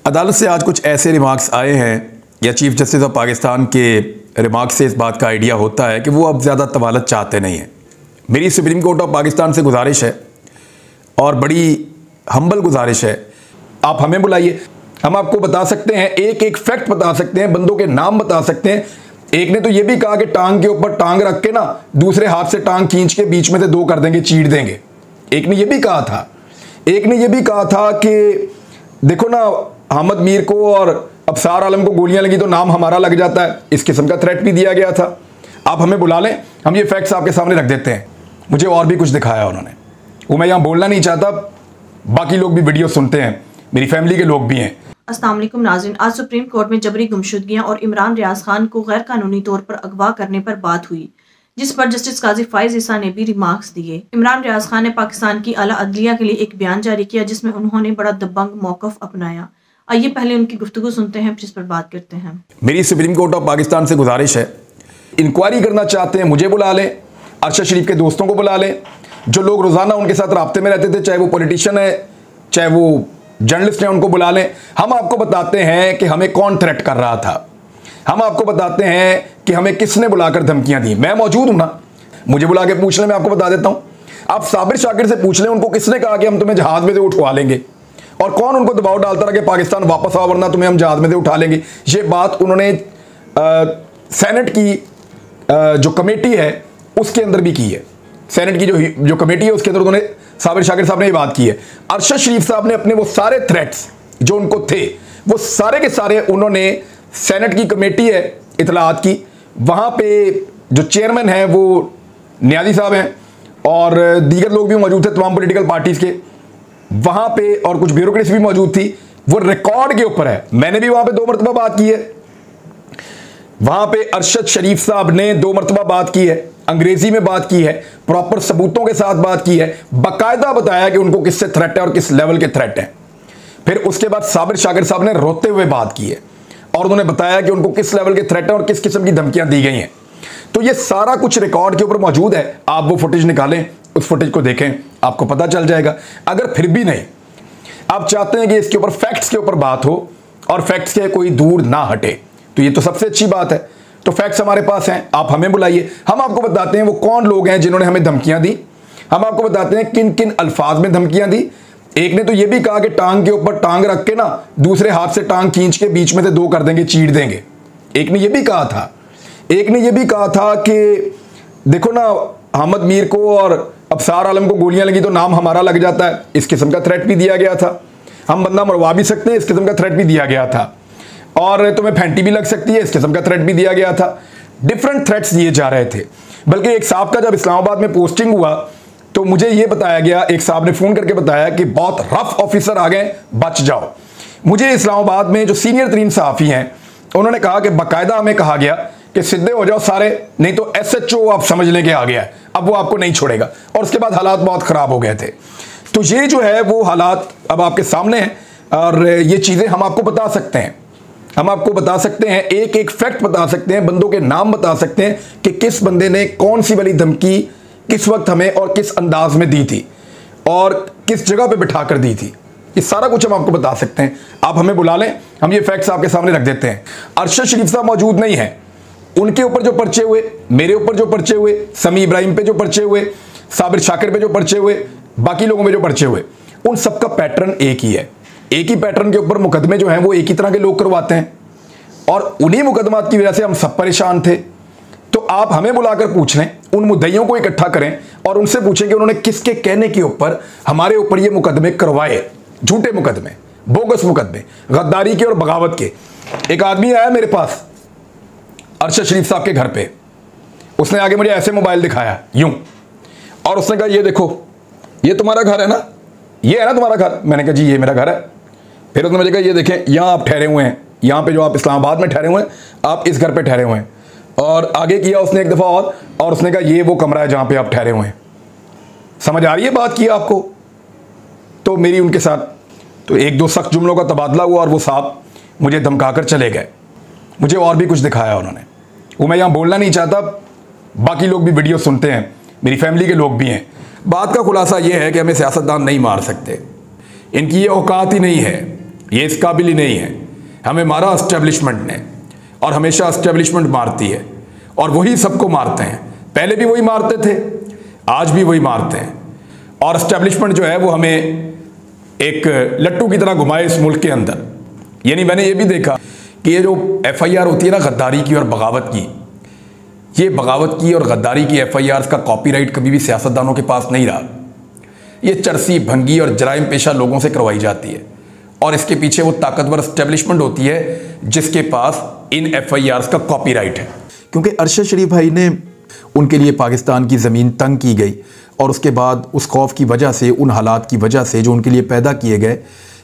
अदालत से आज कुछ ऐसे रिमार्क्स आए हैं या चीफ जस्टिस ऑफ पाकिस्तान के रिमार्क्स से इस बात का आइडिया होता है कि वो अब ज़्यादा तवालत चाहते नहीं हैं। मेरी सुप्रीम कोर्ट ऑफ पाकिस्तान से गुजारिश है और बड़ी हम्बल गुजारिश है, आप हमें बुलाइए, हम आपको बता सकते हैं, एक एक फैक्ट बता सकते हैं, बंदों के नाम बता सकते हैं। एक ने तो ये भी कहा कि टांग के ऊपर टांग रख के ना दूसरे हाथ से टांग खींच के बीच में से दो कर देंगे, चीर देंगे। एक ने ये भी कहा था, एक ने ये भी कहा था कि देखो ना अहमद मीर को और अबसार आलम को गोलियां लगी तो नाम हमारा लग जाता है। इस किस्म का थ्रेट भी दिया गया था। आप हमें बुला लें, हम ये फैक्ट्स आपके सामने रख देते हैं। मुझे और भी कुछ दिखाया उन्होंने, वो मैं यहाँ बोलना नहीं चाहता, बाकी लोग भी वीडियो सुनते हैं, मेरी फैमिली के लोग भी हैं। अस्सलाम वालेकुम नाज़रीन, आज सुप्रीम कोर्ट में जबरी गुमशुदगियां और इमरान रियाज खान को गैर कानूनी तौर पर अगवा करने पर बात हुई, जिस पर जस्टिस काजी फाइज ईसा ने भी रिमार्क्स दिए। इमरान रियाज खान ने पाकिस्तान की आला अदलिया के लिए एक बयान जारी किया जिसमें उन्होंने बड़ा दबंग मौकफ अपनाया। आइए पहले उनकी गुफ्तगू सुनते हैं, जिस पर बात करते हैं। मेरी सुप्रीम कोर्ट ऑफ पाकिस्तान से गुजारिश है, इंक्वायरी करना चाहते हैं मुझे बुला लें, अरशद शरीफ के दोस्तों को बुला लें, जो लोग रोजाना उनके साथ राब्ते में रहते थे, चाहे वो पॉलिटिशियन है चाहे वो जर्नलिस्ट हैं, उनको बुला लें। हम आपको बताते हैं कि हमें कौन थ्रेट कर रहा था, हम आपको बताते हैं कि हमें किसने बुलाकर धमकियां दी। मैं मौजूद हूं ना, मुझे बुला के पूछ लें, मैं आपको बता देता हूं। आप साबिर शाकिर से पूछ लें, उनको किसने कहा कि हम तुम्हें जहाज में से उठवा लेंगे, और कौन उनको दबाव डालता रहा कि पाकिस्तान वापस आओ वरना तुम्हें हम जहाज में से उठा लेंगे। ये बात उन्होंने सेनेट की जो कमेटी है उसके अंदर भी की है। सेनेट की जो कमेटी है उसके अंदर उन्होंने साबिर शाकिर साहब ने ये बात की है। अरशद शरीफ साहब ने अपने वो सारे थ्रेट्स जो उनको थे वो सारे के सारे उन्होंने सेनेट की कमेटी है इतलात की, वहां पे जो चेयरमैन है वो नियाजी साहब हैं और दीगर लोग भी मौजूद थे तमाम पॉलिटिकल पार्टीज के वहां पे, और कुछ ब्यूरोक्रेसी भी मौजूद थी। वो रिकॉर्ड के ऊपर है, मैंने भी वहां पे 2 मरतबा बात की है। वहां पे अरशद शरीफ साहब ने 2 मरतबा बात की है, अंग्रेजी में बात की है, प्रॉपर सबूतों के साथ बात की है, बाकायदा बताया कि उनको किससे थ्रेट है और किस लेवल के थ्रेट है। फिर उसके बाद साबिर शाकिर साहब ने रोते हुए बात की है और उन्होंने बताया कि उनको किस लेवल के थ्रेट है और किस किस्म की धमकियां दी गई हैं। तो ये सारा कुछ रिकॉर्ड के ऊपर मौजूद है, आप वो फुटेज निकालें, उस फुटेज को देखें, आपको पता चल जाएगा। अगर फिर भी नहीं आप चाहते हैं कि इसके ऊपर फैक्ट्स के ऊपर बात हो और फैक्ट्स के कोई दूर ना हटे, तो ये तो सबसे अच्छी बात है। तो फैक्ट्स हमारे पास हैं, आप हमें बुलाइए, हम आपको बताते हैं वो कौन लोग हैं जिन्होंने हमें धमकियां दी, हम आपको बताते हैं किन किन अल्फाज में धमकियां दी। एक ने तो ये भी कहा कि टांग के ऊपर टांग रख के ना दूसरे हाथ से टांग खींच के बीच में से 2 कर देंगे, चीर देंगे। एक ने ये भी कहा था, एक ने ये भी कहा था कि देखो ना अहमद मीर को और अबसार आलम को गोलियां लगी तो नाम हमारा लग जाता है। इस किस्म का थ्रेट भी दिया गया था, हम बंदा मरवा भी सकते हैं, इस किस्म का थ्रेट भी दिया गया था, और तुम्हें फैंटी भी लग सकती है, इस किस्म का थ्रेट भी दिया गया था। डिफरेंट थ्रेट्स दिए जा रहे थे। बल्कि एक साहब का जब इस्लामाबाद में पोस्टिंग हुआ तो मुझे यह बताया गया, एक साहब ने फोन करके बताया कि बहुत रफ ऑफिसर आ गए, बच जाओ। मुझे इस्लामाबाद में जो सीनियर तरीन सहाफ़ी हैं उन्होंने कहा कि बाकायदा हमें कहा गया कि सीधे हो जाओ सारे, नहीं तो SHO आप समझ लें कि आ गया है, अब वो आपको नहीं छोड़ेगा। और उसके बाद हालात बहुत ख़राब हो गए थे। तो ये जो है वो हालात अब आपके सामने हैं और ये चीज़ें हम आपको बता सकते हैं, हम आपको बता सकते हैं, एक एक फैक्ट बता सकते हैं, बंदों के नाम बता सकते हैं कि किस बंदे ने कौन सी वाली धमकी किस वक्त हमें और किस अंदाज में दी थी और किस जगह पे बिठा कर दी थी। ये सारा कुछ हम आपको बता सकते हैं, आप हमें बुला लें, हम ये फैक्ट्स आपके सामने रख देते हैं। अरशद शरीफ साहब मौजूद नहीं है, उनके ऊपर जो पर्चे हुए, मेरे ऊपर जो पर्चे हुए, समी इब्राहिम पे जो पर्चे हुए, साबिर शाकिर पे जो पर्चे हुए, बाकी लोगों में जो पर्चे हुए, उन सबका पैटर्न एक ही है। एक ही पैटर्न के ऊपर मुकदमे जो हैं वो एक ही तरह के लोग करवाते हैं और उन्हीं मुकदमात की वजह से हम सब परेशान थे। तो आप हमें बुलाकर पूछ लें, उन मुद्दइयों को इकट्ठा करें और उनसे पूछें कि उन्होंने किसके कहने के ऊपर हमारे ऊपर ये मुकदमे करवाए, झूठे मुकदमे, बोगस मुकदमे, गद्दारी के और बगावत के। एक आदमी आया मेरे पास अरशद शरीफ साहब के घर पे, उसने आगे मुझे ऐसे मोबाइल दिखाया यूं, और उसने कहा ये देखो ये तुम्हारा घर है ना, ये है ना तुम्हारा घर। मैंने कहा जी ये मेरा घर है। फिर उसने मुझे कहा ये देखें यहाँ आप ठहरे हुए हैं, यहाँ पे जो आप इस्लामाबाद में ठहरे हुए हैं आप इस घर पे ठहरे हुए हैं। और आगे किया उसने एक दफ़ा और उसने कहा ये वो कमरा है जहाँ पे आप ठहरे हुए हैं। समझ आ रही है बात की आपको? तो मेरी उनके साथ तो 1-2 सख्त जुमलों का तबादला हुआ और वो साहब मुझे धमका कर चले गए। मुझे और भी कुछ दिखाया उन्होंने, वो मैं यहाँ बोलना नहीं चाहता, बाकी लोग भी वीडियो सुनते हैं, मेरी फैमिली के लोग भी हैं। बात का खुलासा ये है कि हमें सियासतदान नहीं मार सकते, इनकी ये औकात ही नहीं है। ये इस काबिल ही नहीं है। हमें मारा एस्टेब्लिशमेंट ने, और हमेशा एस्टेब्लिशमेंट मारती है, और वही सबको मारते हैं। पहले भी वही मारते थे, आज भी वही मारते हैं। और एस्टेब्लिशमेंट जो है वो हमें एक लट्टू की तरह घुमाए इस मुल्क के अंदर। यानी मैंने ये भी देखा कि ये जो FIR होती है ना गद्दारी की और बगावत की, ये बगावत की और गद्दारी की FIRs का कॉपीराइट कभी भी सियासतदानों के पास नहीं रहा। ये चरसी, भंगी और जराइम पेशा लोगों से करवाई जाती है, और इसके पीछे वो ताकतवर एस्टेब्लिशमेंट होती है जिसके पास इन FIRs का कॉपीराइट है। क्योंकि अरशद शरीफ भाई ने, उनके लिए पाकिस्तान की ज़मीन तंग की गई, और उसके बाद उस खौफ की वजह से, उन हालात की वजह से जो उनके लिए पैदा किए गए,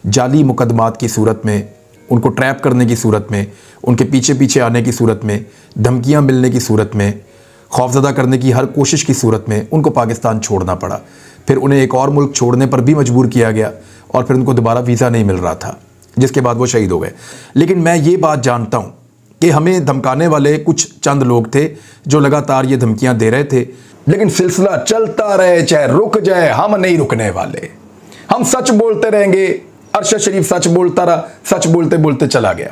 जाली मुकदमात की सूरत में, उनको ट्रैप करने की सूरत में, उनके पीछे पीछे आने की सूरत में, धमकियां मिलने की सूरत में, खौफजदा करने की हर कोशिश की सूरत में उनको पाकिस्तान छोड़ना पड़ा। फिर उन्हें एक और मुल्क छोड़ने पर भी मजबूर किया गया, और फिर उनको दोबारा वीज़ा नहीं मिल रहा था, जिसके बाद वो शहीद हो गए। लेकिन मैं ये बात जानता हूँ कि हमें धमकाने वाले कुछ चंद लोग थे जो लगातार ये धमकियाँ दे रहे थे, लेकिन सिलसिला चलता रहे, चाहे रुक जाए, हम नहीं रुकने वाले। हम सच बोलते रहेंगे। अरशद शरीफ सच बोलता रहा, सच बोलते बोलते चला गया।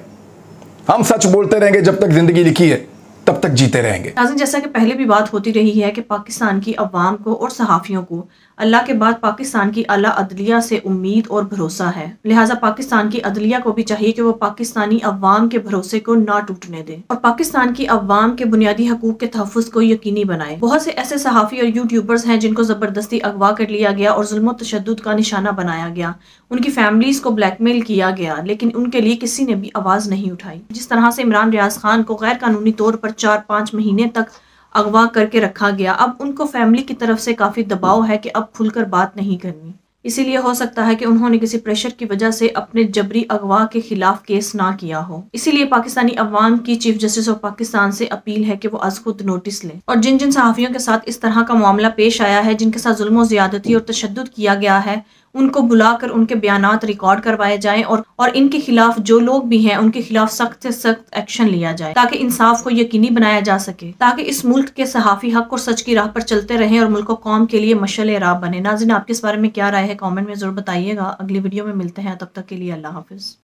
हम सच बोलते रहेंगे, जब तक जिंदगी लिखी है तब तक जीते रहेंगे। नाज़रीन, जैसा कि पहले भी बात होती रही है कि पाकिस्तान की अवाम को और सहाफ़ियों को अल्लाह के बाद पाकिस्तान की आला अदलिया से उम्मीद और भरोसा है। लिहाजा पाकिस्तान की अदलिया को भी चाहिए कि वो पाकिस्तानी अवाम के भरोसे को ना टूटने दे और पाकिस्तान की अवाम के बुनियादी हकूक के तहफ़्फ़ुज़ को यकीनी बनाए। बहुत से ऐसे सहाफ़ी और यूट्यूबर्स हैं जिनको ज़बरदस्ती अगवा कर लिया गया और जुल्म तशद्दुद का निशाना बनाया गया, उनकी फैमिलीज को ब्लैकमेल किया गया, लेकिन उनके लिए किसी ने भी आवाज़ नहीं उठाई। जिस तरह से इमरान रियाज खान को गैर कानूनी तौर पर 4-5 महीने तक अगवा करके रखा गया, अब उनको फैमिली की तरफ से काफ़ी दबाव है कि अब खुलकर बात नहीं करनी। इसीलिए हो सकता है कि उन्होंने किसी प्रेशर की वजह से अपने जबरी अगवा के खिलाफ केस ना किया हो। इसीलिए पाकिस्तानी अवाम की चीफ जस्टिस ऑफ पाकिस्तान से अपील है कि वो आज खुद नोटिस लें और जिन जिन सहाफ़ियों के साथ इस तरह का मामला पेश आया है, जिनके साथ जुल्म ज़्यादती और तशद्दुद किया गया है, उनको बुलाकर उनके बयानात रिकॉर्ड करवाए जाएं और इनके खिलाफ जो लोग भी हैं उनके खिलाफ सख्त से सख्त एक्शन लिया जाए ताकि इंसाफ को यकीनी बनाया जा सके, ताकि इस मुल्क के सहाफ़ी हक और सच की राह पर चलते रहें और मुल्क कौम के लिए मशाल राह बने। नाज़रीन, आपके इस बारे में क्या राय है, कमेंट में जरूर बताइएगा। अगली वीडियो में मिलते हैं, तब तक के लिए अल्लाह हाफिज़।